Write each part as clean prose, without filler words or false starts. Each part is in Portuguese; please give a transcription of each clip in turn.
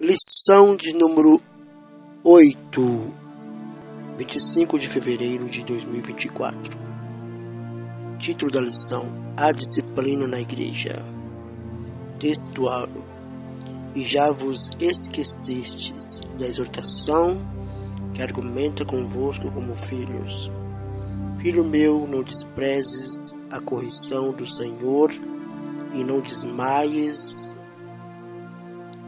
Lição de número 8, 25 de fevereiro de 2024. Título da lição: A disciplina na igreja. Textual: E já vos esquecestes da exortação que argumenta convosco como filhos. Filho meu, não desprezes a correção do Senhor e não desmaies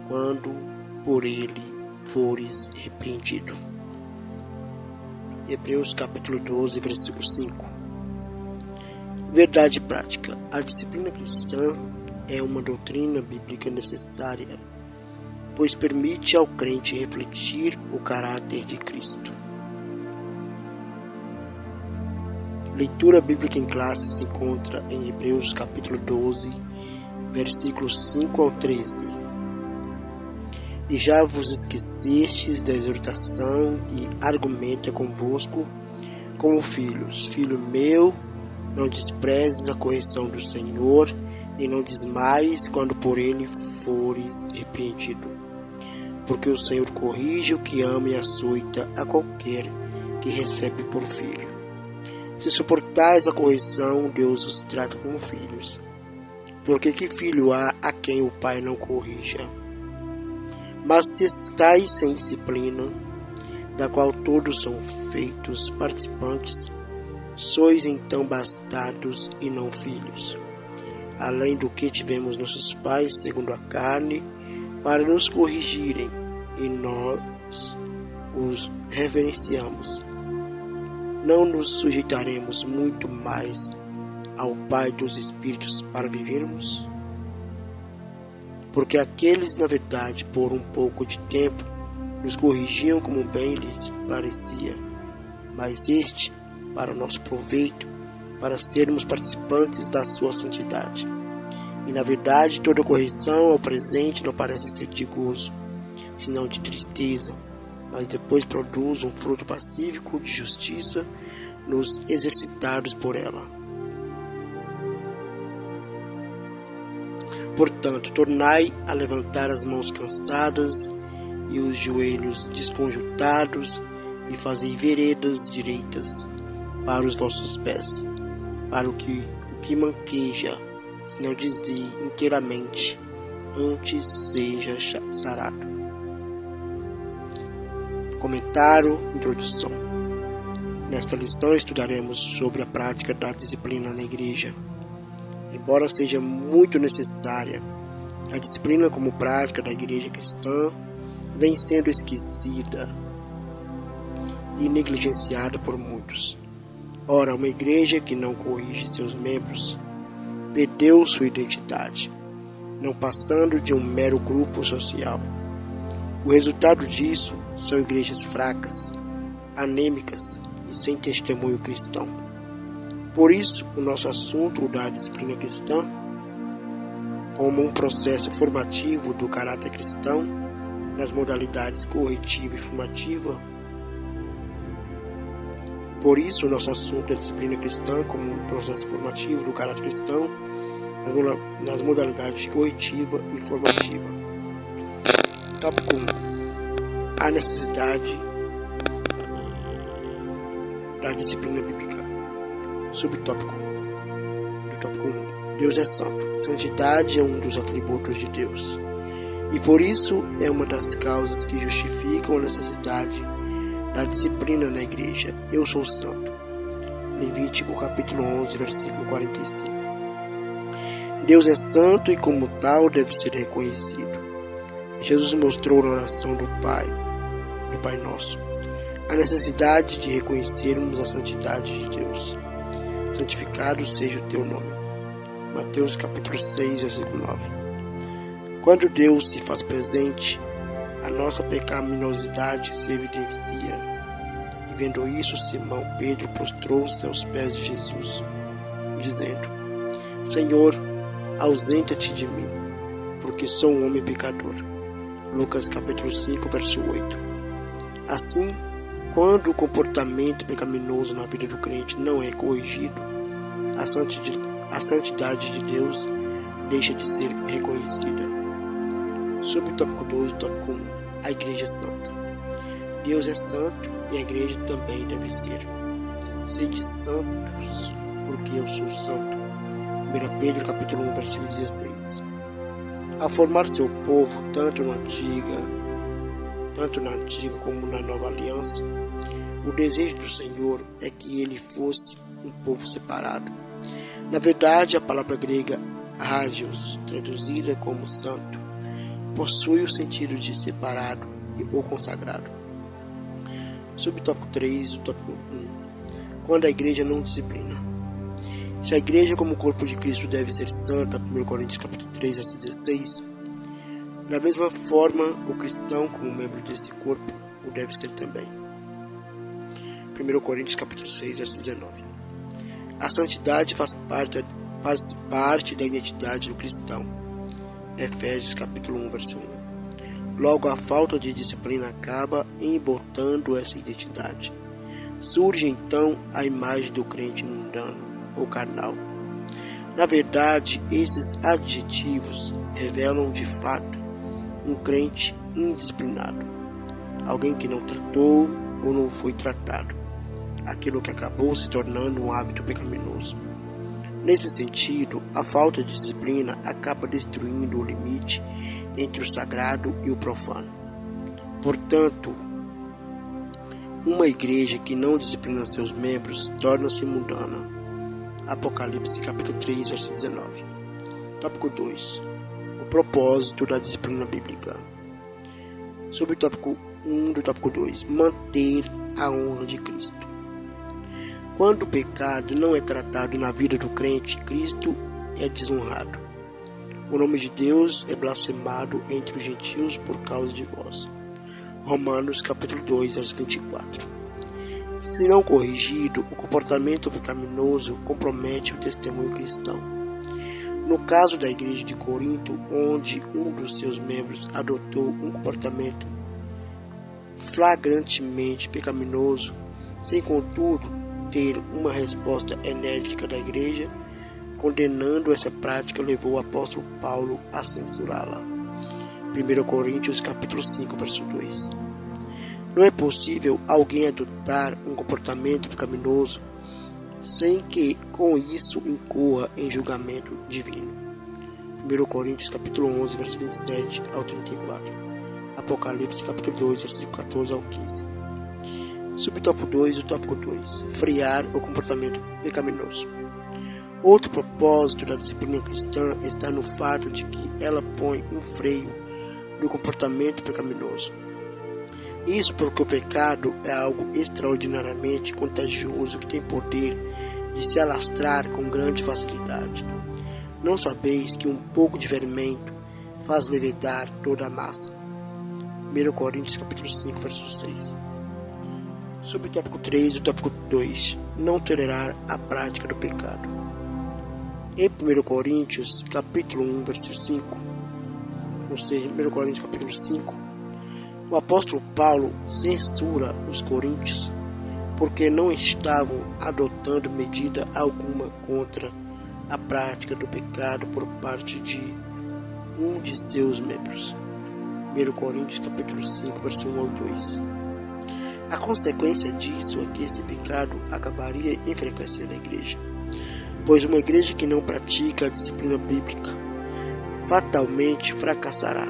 quando por ele fores repreendido. Hebreus capítulo 12, versículo 5. Verdade prática. A disciplina cristã é uma doutrina bíblica necessária, pois permite ao crente refletir o caráter de Cristo. Leitura bíblica em classe se encontra em Hebreus capítulo 12, versículos 5 ao 13. E já vos esquecestes da exortação que argumenta convosco como filhos. Filho meu, não desprezes a correção do Senhor e não desmaies quando por ele fores repreendido. Porque o Senhor corrige o que ama e açoita a qualquer que recebe por filho. Se suportais a correção, Deus os trata como filhos. Porque que filho há a quem o pai não corrija? Mas se estáis sem disciplina, da qual todos são feitos participantes, sois então bastardos e não filhos. Além do que tivemos nossos pais, segundo a carne, para nos corrigirem, e nós os reverenciamos. Não nos sujeitaremos muito mais ao Pai dos Espíritos para vivermos? Porque aqueles, na verdade, por um pouco de tempo, nos corrigiam como bem lhes parecia, mas este, para o nosso proveito, para sermos participantes da sua santidade. E, na verdade, toda correção ao presente não parece ser de gozo, senão de tristeza, mas depois produz um fruto pacífico de justiça nos exercitados por ela. Portanto, tornai a levantar as mãos cansadas e os joelhos desconjuntados, e fazei veredas direitas para os vossos pés, para o que manqueja, se não desvie inteiramente, antes seja sarado. Comentário, introdução. Nesta lição estudaremos sobre a prática da disciplina na igreja. Embora seja muito necessária, a disciplina como prática da igreja cristã vem sendo esquecida e negligenciada por muitos. Ora, uma igreja que não corrige seus membros perdeu sua identidade, não passando de um mero grupo social. O resultado disso são igrejas fracas, anêmicas e sem testemunho cristão. Por isso, o nosso assunto da disciplina cristã, como um processo formativo do caráter cristão, nas modalidades corretiva e formativa. Por isso, o nosso assunto da disciplina cristã, como um processo formativo do caráter cristão, nas modalidades corretiva e formativa. Tópico 1. A necessidade da disciplina bíblica. Subtópico. Do tópico 1. Deus é santo. Santidade é um dos atributos de Deus. E por isso é uma das causas que justificam a necessidade da disciplina na igreja. Eu sou santo. Levítico capítulo 11, versículo 45. Deus é santo e como tal deve ser reconhecido. Jesus mostrou na oração do Pai Nosso, a necessidade de reconhecermos a santidade de Deus. Santificado seja o teu nome. Mateus capítulo 6, versículo 9. Quando Deus se faz presente, a nossa pecaminosidade se evidencia. E vendo isso, Simão Pedro prostrou-se aos pés de Jesus, dizendo: Senhor, ausenta-te de mim, porque sou um homem pecador. Lucas capítulo 5, versículo 8. Assim, quando o comportamento pecaminoso na vida do crente não é corrigido, a santidade de Deus deixa de ser reconhecida. Subtópico 2, tópico 1. A Igreja é Santa. Deus é santo e a Igreja também deve ser. Sede santos, porque eu sou santo. 1 Pedro capítulo 1, versículo 16. Ao formar seu povo, tanto na antiga como na nova aliança, o desejo do Senhor é que ele fosse um povo separado. Na verdade, a palavra grega hagios, traduzida como santo, possui o sentido de separado ou consagrado. Subtópico 3, o tópico 1. Quando a igreja não disciplina. Se a igreja como corpo de Cristo deve ser santa, 1 Coríntios capítulo 3, versículo 16, da mesma forma, o cristão como membro desse corpo o deve ser também. 1 Coríntios capítulo 6, versículo 19. A santidade faz parte da identidade do cristão. Efésios capítulo 1, versículo 1. Logo, a falta de disciplina acaba embotando essa identidade. Surge então a imagem do crente mundano ou carnal. Na verdade, esses adjetivos revelam de fato um crente indisciplinado, alguém que não tratou ou não foi tratado, aquilo que acabou se tornando um hábito pecaminoso. Nesse sentido, a falta de disciplina acaba destruindo o limite entre o sagrado e o profano. Portanto, uma igreja que não disciplina seus membros torna-se mundana. Apocalipse capítulo 3, versículo 19. Tópico 2. O propósito da disciplina bíblica. Subtópico 1 do tópico 2. Manter a honra de Cristo. Quando o pecado não é tratado na vida do crente, Cristo é desonrado. O nome de Deus é blasfemado entre os gentios por causa de vós. Romanos capítulo 2, versículo 24. Se não corrigido, o comportamento pecaminoso compromete o testemunho cristão. No caso da igreja de Corinto, onde um dos seus membros adotou um comportamento flagrantemente pecaminoso, sem contudo ter uma resposta enérgica da igreja, condenando essa prática, levou o apóstolo Paulo a censurá-la. 1 Coríntios capítulo 5, verso 2. Não é possível alguém adotar um comportamento pecaminoso sem que com isso incorra em julgamento divino. 1 Coríntios capítulo 11, verso 27 ao 34. Apocalipse capítulo 2, versículo 14 ao 15. Subtópico 2, o tópico 2. Frear o comportamento pecaminoso. Outro propósito da disciplina cristã está no fato de que ela põe um freio no comportamento pecaminoso. Isso porque o pecado é algo extraordinariamente contagioso que tem poder de se alastrar com grande facilidade. Não sabeis que um pouco de fermento faz levedar toda a massa. 1 Coríntios capítulo 5, verso 6. Subtópico 3, o tópico 2. Não tolerar a prática do pecado. Em 1 Coríntios capítulo 1, versículo 5, ou seja, 1 Coríntios capítulo 5, o apóstolo Paulo censura os coríntios porque não estavam adotando medida alguma contra a prática do pecado por parte de um de seus membros. 1 Coríntios capítulo 5, versículo 1 ao 2. A consequência disso é que esse pecado acabaria enfraquecendo a igreja, pois uma igreja que não pratica a disciplina bíblica fatalmente fracassará.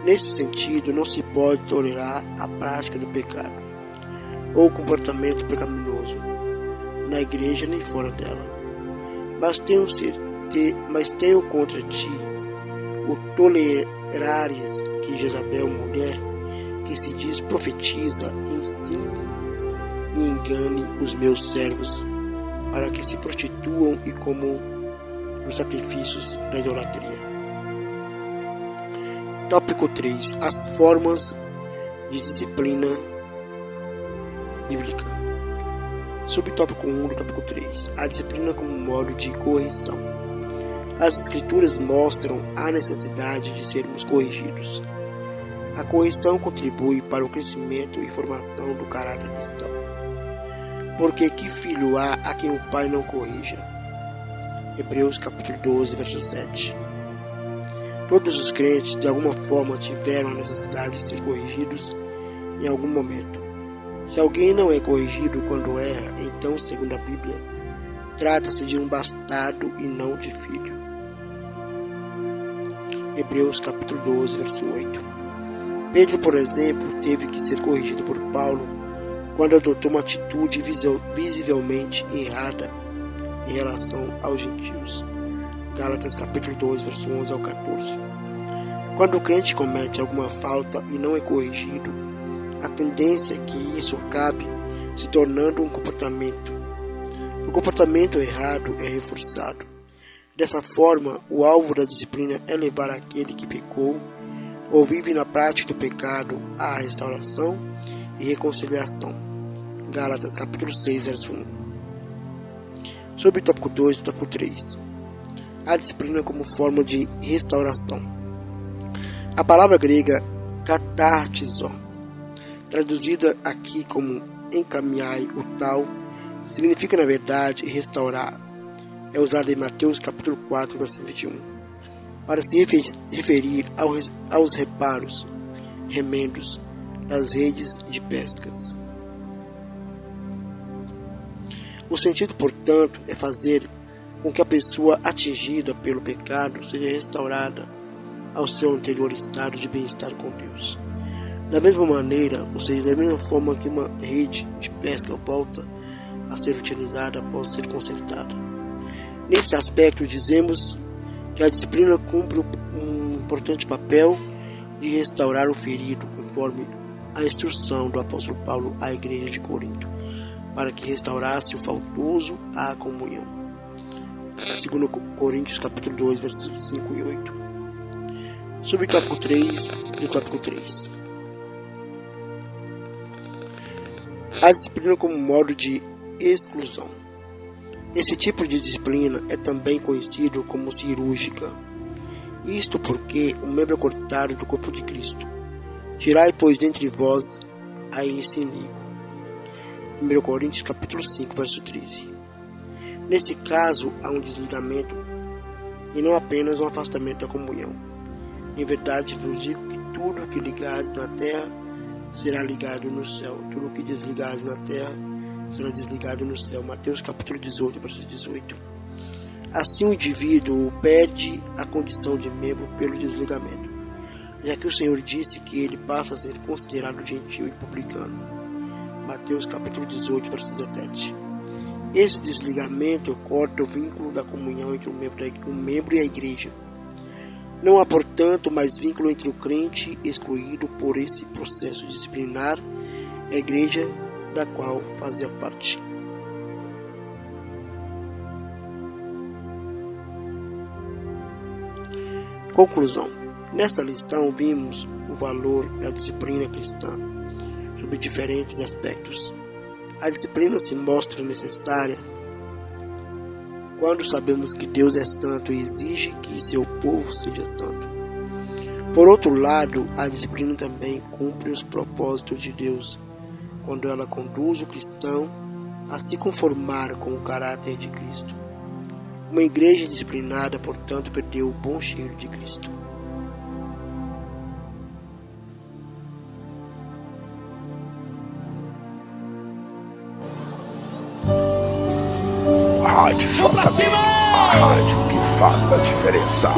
Nesse sentido, não se pode tolerar a prática do pecado ou comportamento pecaminoso na igreja nem fora dela. Mas tenho contra ti o tolerares que Jezabel, mulher que se diz profetiza, ensine e engane os meus servos para que se prostituam e comam os sacrifícios da idolatria. Tópico 3. As formas de disciplina bíblica. Subtópico 1 do tópico 3. A disciplina como modo de correção. As Escrituras mostram a necessidade de sermos corrigidos. A correção contribui para o crescimento e formação do caráter cristão. Porque que filho há a quem o pai não corrija? Hebreus capítulo 12, verso 7. Todos os crentes, de alguma forma, tiveram a necessidade de ser corrigidos em algum momento. Se alguém não é corrigido quando erra, então, segundo a Bíblia, trata-se de um bastardo e não de filho. Hebreus capítulo 12, verso 8. Pedro, por exemplo, teve que ser corrigido por Paulo quando adotou uma atitude visivelmente errada em relação aos gentios. Gálatas capítulo 12, verso 11 ao 14. Quando o crente comete alguma falta e não é corrigido, a tendência é que isso acabe se tornando um comportamento. O comportamento errado é reforçado. Dessa forma, o alvo da disciplina é levar aquele que pecou ou vive na prática do pecado à restauração e reconciliação. Gálatas capítulo 6, verso 1. Sobre o tópico 2 e o tópico 3. A disciplina como forma de restauração. A palavra grega katartizo, traduzida aqui como encaminhai o tal, significa na verdade restaurar. É usada em Mateus capítulo 4, verso 21, para se referir aos reparos, remendos das redes de pescas. O sentido, portanto, é fazer com que a pessoa atingida pelo pecado seja restaurada ao seu anterior estado de bem-estar com Deus. Da mesma maneira, ou seja, da mesma forma que uma rede de pesca volta a ser utilizada após ser consertada. Nesse aspecto, dizemos que a disciplina cumpre um importante papel de restaurar o ferido, conforme a instrução do apóstolo Paulo à igreja de Corinto, para que restaurasse o faltoso à comunhão. 2 Coríntios capítulo 2, versos 5 e 8. Sobre o tópico 3 e o tópico 3. A disciplina como modo de exclusão. Esse tipo de disciplina é também conhecido como cirúrgica. Isto porque o membro é cortado do corpo de Cristo. Tirai, pois, dentre vós a esse inimigo. 1 Coríntios capítulo 5, verso 13. Nesse caso, há um desligamento e não apenas um afastamento da comunhão. Em verdade, vos digo que tudo que ligares na terra será ligado no céu. Tudo que desligares na terra será desligado no céu. Mateus capítulo 18, verso 18. Assim o indivíduo perde a condição de membro pelo desligamento, já que o Senhor disse que ele passa a ser considerado gentil e publicano. Mateus capítulo 18, verso 17. Esse desligamento corta o vínculo da comunhão entre o membro e a igreja. Não há, portanto, mais vínculo entre o crente excluído por esse processo disciplinar e a igreja da qual fazia parte. Conclusão. Nesta lição vimos o valor da disciplina cristã sob diferentes aspectos. A disciplina se mostra necessária quando sabemos que Deus é santo e exige que seu povo seja santo. Por outro lado, a disciplina também cumpre os propósitos de Deus, quando ela conduz o cristão a se conformar com o caráter de Cristo. Uma igreja disciplinada, portanto, perdeu o bom cheiro de Cristo. Rádio JB, a rádio que faz a diferença.